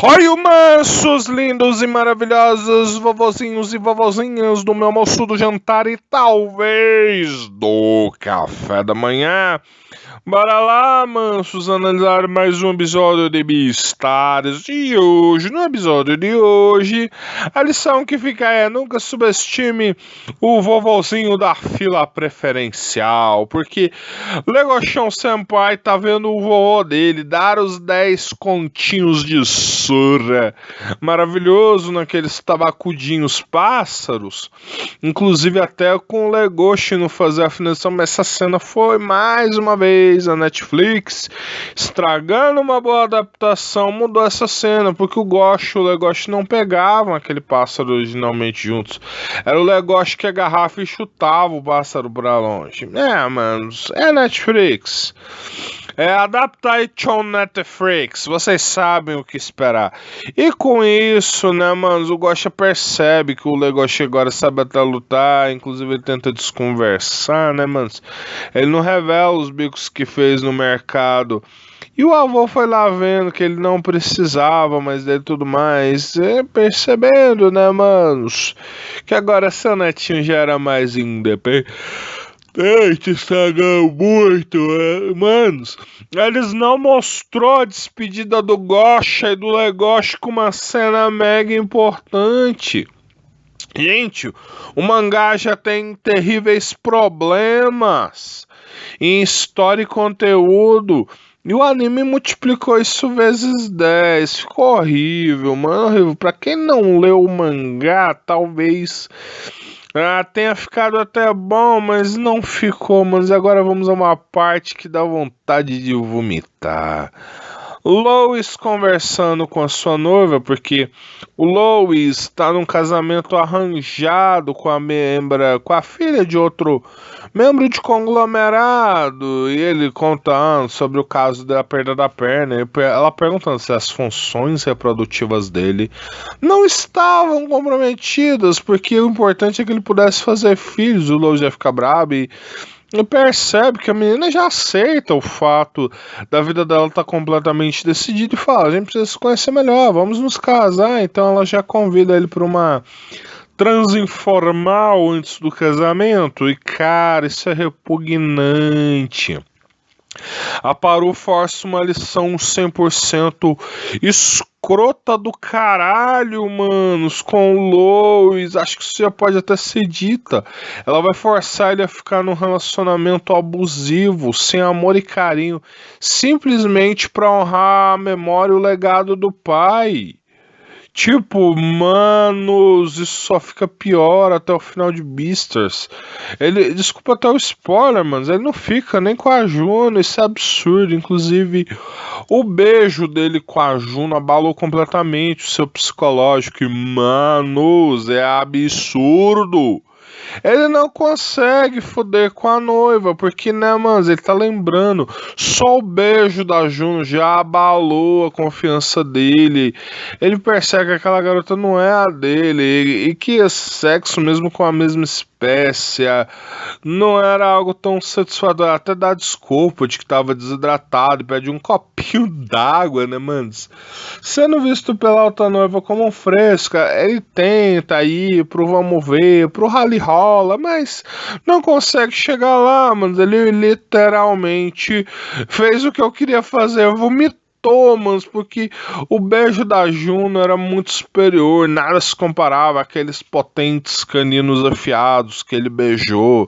Oi, mansos, lindos e maravilhosos vovozinhos e vovozinhas do meu almoço, do jantar e talvez do café da manhã. Bora lá, mansos, analisar mais um episódio de Beastars. E hoje, no episódio de hoje, a lição que fica é: nunca subestime o vovozinho da fila preferencial, porque Legoshão Senpai tá vendo o vovô dele dar os 10 continhos de surra maravilhoso naqueles tabacudinhos pássaros, inclusive até com o Legoshi não fazer a finalização, mas essa cena foi mais uma vez a Netflix estragando uma boa adaptação, mudou essa cena, porque o Goshi e o Legoshi não pegavam aquele pássaro originalmente juntos, era o Legoshi que agarrava e chutava o pássaro pra longe. Mano, é Netflix. É Adaptation Netflix, vocês sabem o que esperar. E com isso, né, mano, o Gosha percebe que o Legoshi agora sabe até lutar, inclusive ele tenta desconversar, né, mano. Ele não revela os bicos que fez no mercado. E o avô foi lá vendo que ele não precisava mais dele e tudo mais, percebendo, né, manos, que agora seu netinho já era mais independente. Estragou muito, manos. Eles não mostrou a despedida do Gosha e do Legoshi com uma cena mega importante. Gente, o mangá já tem terríveis problemas em história e conteúdo. E o anime multiplicou isso vezes 10. Ficou horrível, mano. Horrível. Pra quem não leu o mangá, talvez tenha ficado até bom, mas não ficou. Mas agora vamos a uma parte que dá vontade de vomitar. Lois conversando com a sua noiva, porque o Lois está num casamento arranjado com a filha de outro membro de conglomerado, e ele contando sobre o caso da perda da perna, e ela perguntando se as funções reprodutivas dele não estavam comprometidas, porque o importante é que ele pudesse fazer filhos. O Lois já fica brabo e percebe que a menina já aceita o fato da vida dela estar completamente decidida e fala: a gente precisa se conhecer melhor, vamos nos casar. Então ela já convida ele para uma transinformal antes do casamento. E cara, isso é repugnante. A Paru força uma lição 100% escrota do caralho, manos, com o Lois. Acho que isso já pode até ser dita. Ela vai forçar ele a ficar num relacionamento abusivo, sem amor e carinho, simplesmente para honrar a memória e o legado do pai. Tipo, manos, isso só fica pior até o final de Beastars. Ele, desculpa até o spoiler, mas ele não fica nem com a Juno, isso é absurdo. Inclusive, o beijo dele com a Juno abalou completamente o seu psicológico. E, manos, é absurdo. Ele não consegue foder com a noiva, porque, né, mano, ele tá lembrando. Só o beijo da Juno já abalou a confiança dele. Ele percebe que aquela garota não é a dele, e que é sexo mesmo com a mesma espécie não era algo tão satisfatório. Até dá desculpa de que tava desidratado e pede um copinho d'água, né, mano? Sendo visto pela outra noiva como um fresca, ele tenta ir pro vamos ver, pro rally rola, mas não consegue chegar lá, mano. Ele literalmente fez o que eu queria fazer, vomitou, mano, porque o beijo da Juno era muito superior, nada se comparava àqueles potentes caninos afiados que ele beijou.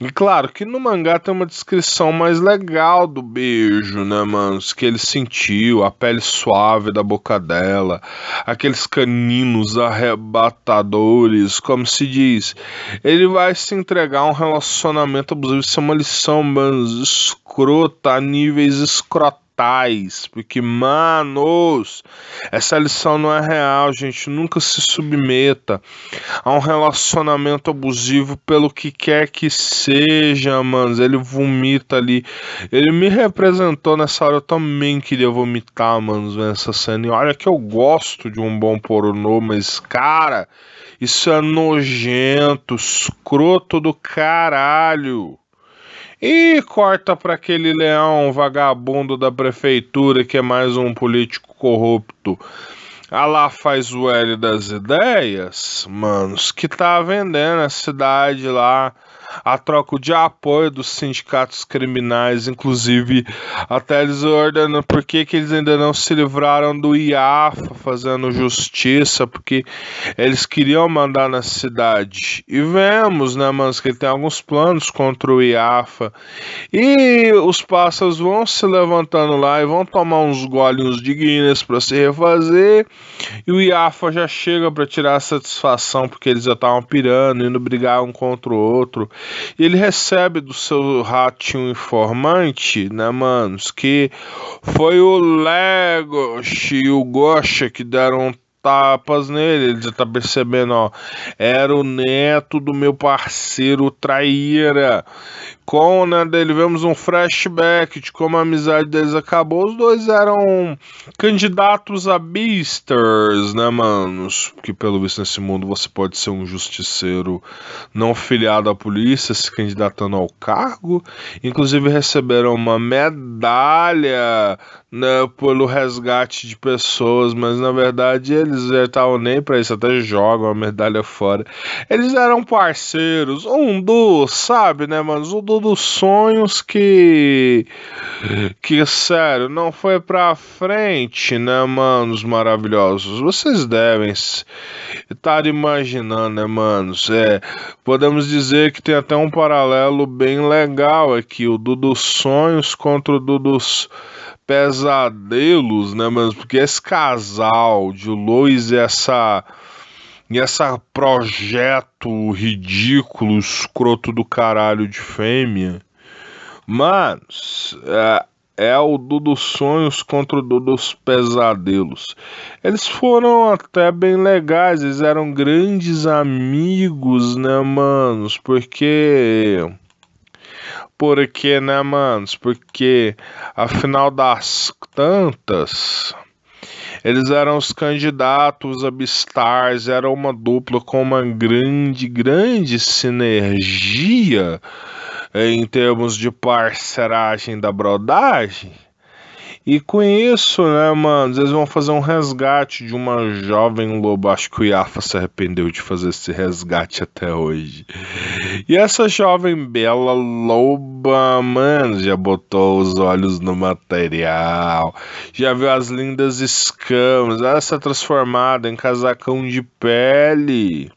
E claro que no mangá tem uma descrição mais legal do beijo, né, mano? Que ele sentiu, a pele suave da boca dela, aqueles caninos arrebatadores, como se diz. Ele vai se entregar a um relacionamento abusivo. Isso é uma lição, mano, escrota a níveis escrotais. Porque, manos, essa lição não é real, gente. Nunca se submeta a um relacionamento abusivo pelo que quer que seja, manos. Ele vomita ali. Ele me representou nessa hora. Eu também queria vomitar, manos, nessa cena. E olha que eu gosto de um bom pornô, mas, cara, isso é nojento, escroto do caralho. E corta para aquele leão vagabundo da prefeitura que é mais um político corrupto. A lá faz o L das ideias, manos, que tá vendendo a cidade lá a troco de apoio dos sindicatos criminais, inclusive até eles ordenam por que eles ainda não se livraram do IAFA fazendo justiça, porque eles queriam mandar na cidade. E vemos, né, manos, que ele tem alguns planos contra o IAFA. E os pássaros vão se levantando lá e vão tomar uns golinhos de Guinness para se refazer. E o IAFA já chega para tirar a satisfação porque eles já estavam pirando, indo brigar um contra o outro. E ele recebe do seu ratinho informante, né, manos, que foi o Legoshi e o Gosha que deram tapas nele. Ele já tá percebendo, ó, era o neto do meu parceiro traíra. Com, né, dele vemos um flashback de como a amizade deles acabou. Os dois eram candidatos a Beasters, né, manos? Que pelo visto nesse mundo você pode ser um justiceiro não filiado à polícia, se candidatando ao cargo. Inclusive receberam uma medalha, né, pelo resgate de pessoas, mas na verdade eles já estavam nem pra isso, até jogam a medalha fora. Eles eram parceiros, sabe, né, manos? Dos sonhos que sério, não foi pra frente, né, manos maravilhosos? Vocês devem estar imaginando, né, manos? Podemos dizer que tem até um paralelo bem legal aqui, o dos sonhos contra o dos pesadelos, né, manos? Porque esse casal de Lois e essa projeto ridículo, escroto do caralho de fêmea, mas é o dos sonhos contra o dos pesadelos. Eles foram até bem legais, eles eram grandes amigos, né, manos? Porque, né, manos? Porque, afinal das tantas, eles eram os candidatos a Beastars, era uma dupla com uma grande sinergia em termos de parceragem da brodagem. E com isso, né, mano, eles vão fazer um resgate de uma jovem loba. Acho que o Yafa se arrependeu de fazer esse resgate até hoje. E essa jovem bela loba, mano, já botou os olhos no material, já viu as lindas escamas, ela está transformada em casacão de pele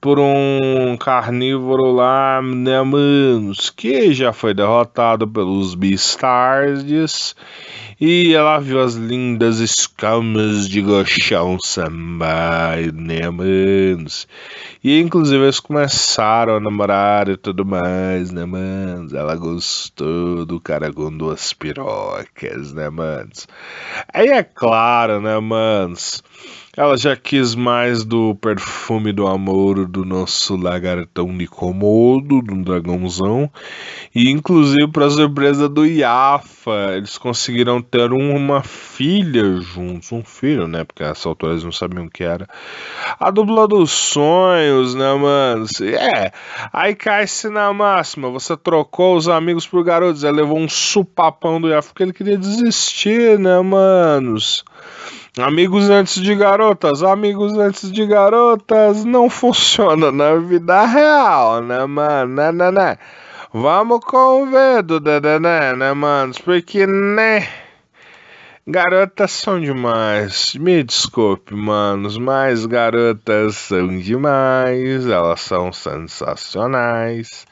por um carnívoro lá, né, manos, que já foi derrotado pelos Beastars. E ela viu as lindas escamas de Goshão Sambai, né, manos? E inclusive eles começaram a namorar e tudo mais, né, manos? Ela gostou do cara com duas pirocas, né, manos? Aí é claro, né, manos? Ela já quis mais do perfume do amor do nosso lagartão Nicomodo, do dragãozão. E inclusive, para surpresa do Yafa, eles conseguiram ter uma filha juntos. Um filho, né? Porque nessa altura eles não sabiam o que era. A dupla dos sonhos, né, mano? Aí cai-se na máxima. Você trocou os amigos por garotos. Ela levou um supapão do Yafa porque ele queria desistir, né, manos? Amigos antes de garotas não funciona na vida real, né, mano? Né. Vamos com o dedo, né, manos? Porque, né, garotas são demais. Me desculpe, manos, mas garotas são demais. Elas são sensacionais.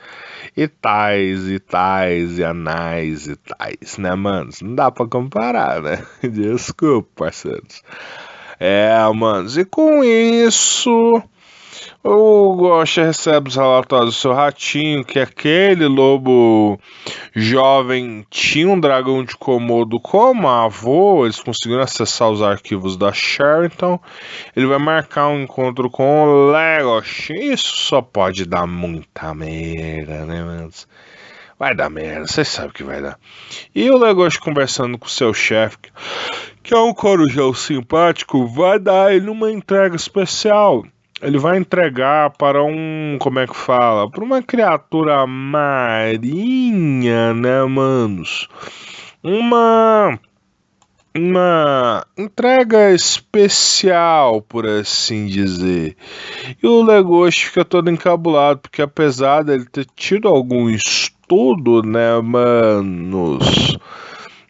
E tais, e anais, e tais, né, manos? Não dá pra comparar, né? Desculpa, parceiros. Manos, e com isso, o Gosha recebe os relatórios do seu ratinho, que aquele lobo jovem tinha um dragão de Komodo como avô. Eles conseguiram acessar os arquivos da Sheraton. Ele vai marcar um encontro com o Legoshi. Isso só pode dar muita merda, né, manos? Vai dar merda, vocês sabem que vai dar. E o Legoshi conversando com o seu chefe, que é um corujão simpático, vai dar ele uma entrega especial. ele vai entregar para um, como é que fala? Para uma criatura marinha, né, manos? Uma entrega especial, por assim dizer. E o Legoshi fica todo encabulado, porque apesar dele ter tido algum estudo, né, manos,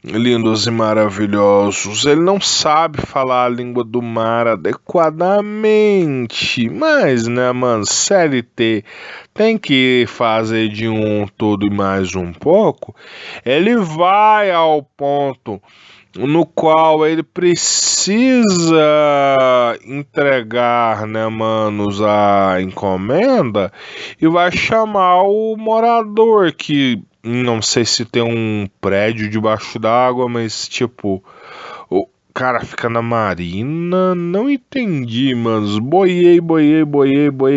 lindos e maravilhosos, ele não sabe falar a língua do mar adequadamente. Mas, né, mano, CLT tem que fazer de um tudo e mais um pouco. Ele vai ao ponto no qual ele precisa entregar, né, manos, a encomenda e vai chamar o morador que não sei se tem um prédio debaixo d'água, mas tipo, o cara fica na marina, não entendi, manos. Boiei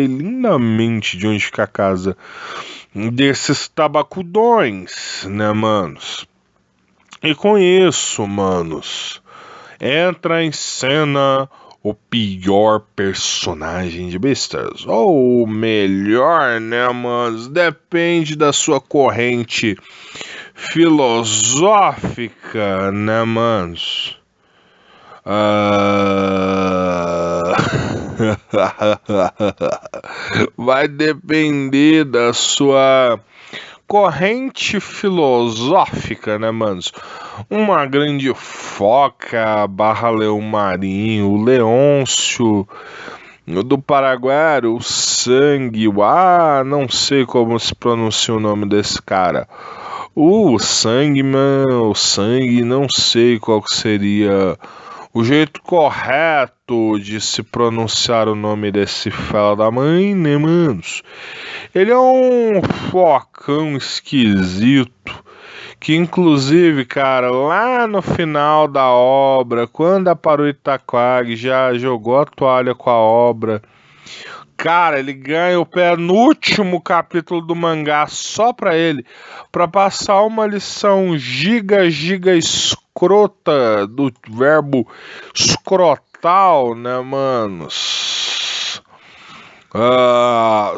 lindamente de onde fica a casa desses tabacudões, né, manos? E com isso, manos, entra em cena o pior personagem de Beastars. Ou o melhor, né, manos? Depende da sua corrente filosófica, né, manos? Vai depender da sua corrente filosófica, né, manos? Uma grande foca barra leão marinho, o Leôncio do Paraguai, o Sangue, não sei como se pronuncia o nome desse cara. O Sangue, o Sangue, não sei qual que seria o jeito correto de se pronunciar o nome desse fela da mãe, né, manos? Ele é um focão esquisito, que inclusive, cara, lá no final da obra, quando a Paru Itaquag já jogou a toalha com a obra, cara, ele ganha o penúltimo capítulo do mangá só pra ele, pra passar uma lição giga escrota do verbo escrotal, né, manos?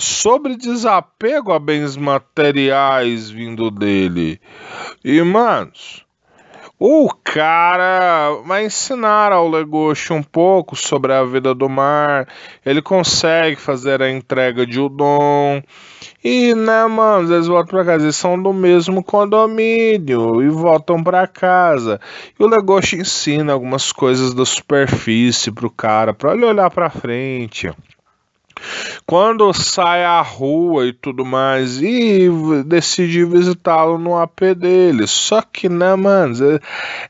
Sobre desapego a bens materiais vindo dele. E, manos, o cara vai ensinar ao Legoshi um pouco sobre a vida do mar. Ele consegue fazer a entrega de udon. E, né, mano, eles voltam pra casa. Eles são do mesmo condomínio e voltam pra casa. E o Legoshi ensina algumas coisas da superfície pro cara, pra ele olhar pra frente. Quando sai à rua e tudo mais, e decidi visitá-lo no AP dele. Só que, né, mano,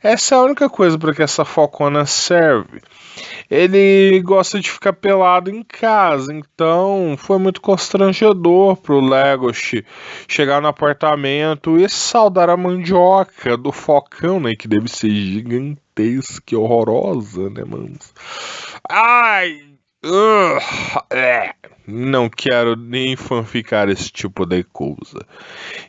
essa é a única coisa para que essa focona serve. Ele gosta de ficar pelado em casa, então foi muito constrangedor pro Legoshi chegar no apartamento e saudar a mandioca do focão, né, que deve ser gigantesca e horrorosa, né, mano? Ai! Não quero nem fanficar esse tipo de coisa.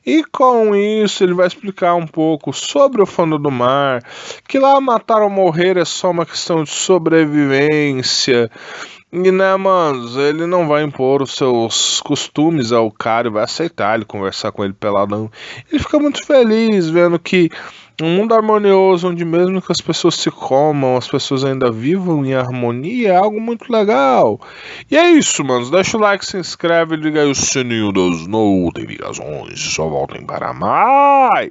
E com isso ele vai explicar um pouco sobre o fundo do mar, que lá matar ou morrer é só uma questão de sobrevivência. E, né, manos, ele não vai impor os seus costumes ao cara e vai aceitar ele, conversar com ele peladão. Ele fica muito feliz vendo que um mundo harmonioso, onde mesmo que as pessoas se comam, as pessoas ainda vivam em harmonia, é algo muito legal. E é isso, manos. Deixa o like, se inscreve, liga aí o sininho das notificações. Só voltem para mais.